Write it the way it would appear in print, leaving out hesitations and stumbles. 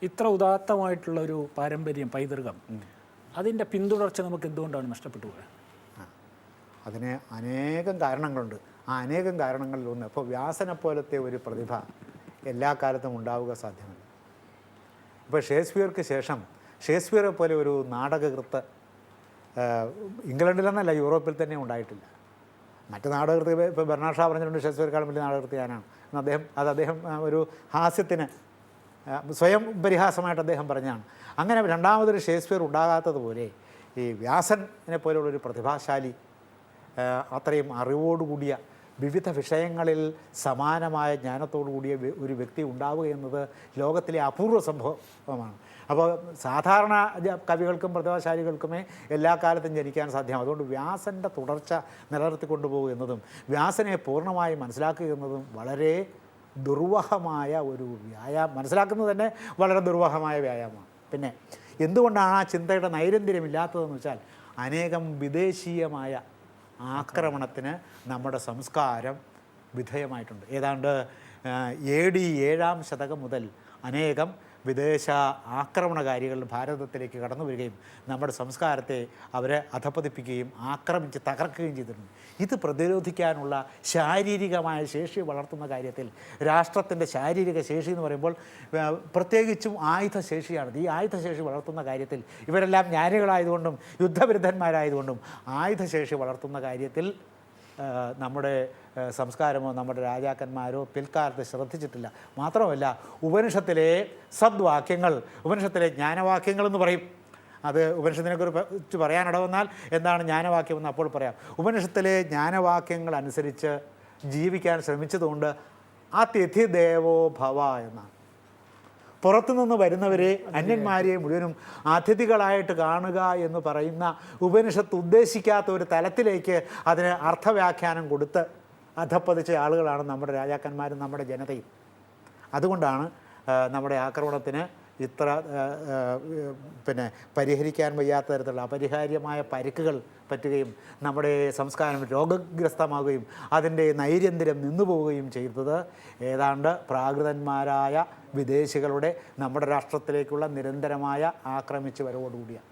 ഇത്ര ഉദാത്തമായിട്ടുള്ള ഒരു പാരമ്പര്യം, പൈതൃകം, അതിൻ്റെ പിന്തുടർച്ച നമുക്ക് എന്തുകൊണ്ടാണ് നഷ്ടപ്പെട്ടു പോയത്? അതിന് അനേകം കാരണങ്ങളുണ്ട്. ആ അനേകം കാരണങ്ങളിലൊന്ന്, ഇപ്പോൾ വ്യാസനെ പോലത്തെ ഒരു പ്രതിഭ എല്ലാ കാലത്തും ഉണ്ടാവുക സാധ്യമല്ല. ഇപ്പോൾ ഷേക്സ്പിയർക്ക് ശേഷം ഷേക്സ്പിയറെ പോലെ ഒരു നാടകകൃത്ത് ഇംഗ്ലണ്ടിലെന്നല്ല യൂറോപ്പിൽ തന്നെ ഉണ്ടായിട്ടില്ല. മറ്റ് നാടകകൃത്ത് ഇപ്പോൾ ബെർണാഡ് ഷാ പറഞ്ഞിട്ടുണ്ട് ഷേക്സ്പിയർക്കാളും വലിയ നാടകകൃത്ത് ഞാനാണ് എന്ന് അദ്ദേഹം ഒരു ഹാസ്യത്തിന് സ്വയം പരിഹാസമായിട്ട് അദ്ദേഹം പറഞ്ഞാണ്. അങ്ങനെ രണ്ടാമതൊരു ഷേക്സ്പിയർ ഉണ്ടാകാത്തതുപോലെ ഈ വ്യാസനെ പോലുള്ളൊരു പ്രതിഭാശാലി, അത്രയും അറിവോടുകൂടിയ വിവിധ വിഷയങ്ങളിൽ സമാനമായ ജ്ഞാനത്തോടു കൂടിയ ഒരു വ്യക്തി ഉണ്ടാവുക എന്നത് ലോകത്തിലെ അപൂർവ സംഭവമാണ്. അപ്പോൾ സാധാരണ കവികൾക്കും പ്രതിഭാശാലികൾക്കുമേ എല്ലാ കാലത്തും ജനിക്കാൻ സാധ്യമാകും. അതുകൊണ്ട് വ്യാസൻ്റെ തുടർച്ച നിലനിർത്തിക്കൊണ്ടുപോകുക എന്നതും വ്യാസനെ പൂർണ്ണമായി മനസ്സിലാക്കുക എന്നതും വളരെ ദുർവഹമായ ഒരു വ്യായാമം, മനസ്സിലാക്കുന്നത് തന്നെ വളരെ ദുർവഹമായ വ്യായാമമാണ്. പിന്നെ എന്തുകൊണ്ടാണ് ആ ചിന്തയുടെ നൈരന്തര്യമില്ലാത്തതെന്ന് വെച്ചാൽ അനേകം വിദേശീയമായ ആക്രമണത്തിന് നമ്മുടെ സംസ്കാരം വിധേയമായിട്ടുണ്ട്. ഏതാണ്ട് AD 7-ാം ശതകം മുതൽ അനേകം വിദേശ ആക്രമണകാരികൾ ഭാരതത്തിലേക്ക് കടന്നു വരികയും നമ്മുടെ സംസ്കാരത്തെ അവരെ അധപ്പതിപ്പിക്കുകയും ആക്രമിച്ച് തകർക്കുകയും ചെയ്തിട്ടുണ്ട്. ഇത് പ്രതിരോധിക്കാനുള്ള ശാരീരികമായ ശേഷി വളർത്തുന്ന കാര്യത്തിൽ രാഷ്ട്രത്തിൻ്റെ ശാരീരിക ശേഷി എന്ന് പറയുമ്പോൾ പ്രത്യേകിച്ചും ആയുധശേഷിയാണ്. ഈ ആയുധശേഷി വളർത്തുന്ന കാര്യത്തിൽ ഇവരെല്ലാം ജ്ഞാനികളായതുകൊണ്ടും യുദ്ധവിരുദ്ധന്മാരായതുകൊണ്ടും ആയുധശേഷി വളർത്തുന്ന കാര്യത്തിൽ നമ്മുടെ സംസ്കാരമോ നമ്മുടെ രാജാക്കന്മാരോ പിൽക്കാലത്ത് ശ്രദ്ധിച്ചിട്ടില്ല. മാത്രമല്ല ഉപനിഷത്തിലെ സദ്വാക്യങ്ങൾ, ഉപനിഷത്തിലെ ജ്ഞാനവാക്യങ്ങളെന്ന് പറയും. അത് ഉപനിഷത്തിനെ കുറിച്ച് പറയാനിടവന്നാൽ എന്താണ് ജ്ഞാനവാക്യമെന്ന് അപ്പോൾ പറയാം. ഉപനിഷത്തിലെ ജ്ഞാനവാക്യങ്ങൾ അനുസരിച്ച് ജീവിക്കാൻ ശ്രമിച്ചതുകൊണ്ട് അതിഥി ദേവോ ഭവ എന്നാണ്. പുറത്തുനിന്ന് വരുന്നവരെ, അന്യന്മാരെ മുഴുവനും അതിഥികളായിട്ട് കാണുക എന്ന് പറയുന്ന ഉപനിഷത്ത് ഉദ്ദേശിക്കാത്ത ഒരു തലത്തിലേക്ക് അതിന് അർത്ഥവ്യാഖ്യാനം കൊടുത്ത് അധപ്പതിച്ച ആളുകളാണ് നമ്മുടെ രാജാക്കന്മാരും നമ്മുടെ ജനതയും. അതുകൊണ്ടാണ് നമ്മുടെ ആക്രമണത്തിന് ഇത്ര പരിഹരിക്കാൻ വയ്യാത്ത തരത്തിലുള്ള അപരിഹാര്യമായ പരിക്കുകൾ പറ്റുകയും നമ്മുടെ സംസ്കാരം രോഗഗ്രസ്തമാവുകയും അതിൻ്റെ നൈരന്തര്യം നിന്നുപോവുകയും ചെയ്തത് ഏതാണ്ട് പ്രാകൃതന്മാരായ വിദേശികളുടെ നമ്മുടെ രാഷ്ട്രത്തിലേക്കുള്ള നിരന്തരമായ ആക്രമിച്ചു വരവോടുകൂടിയാണ്.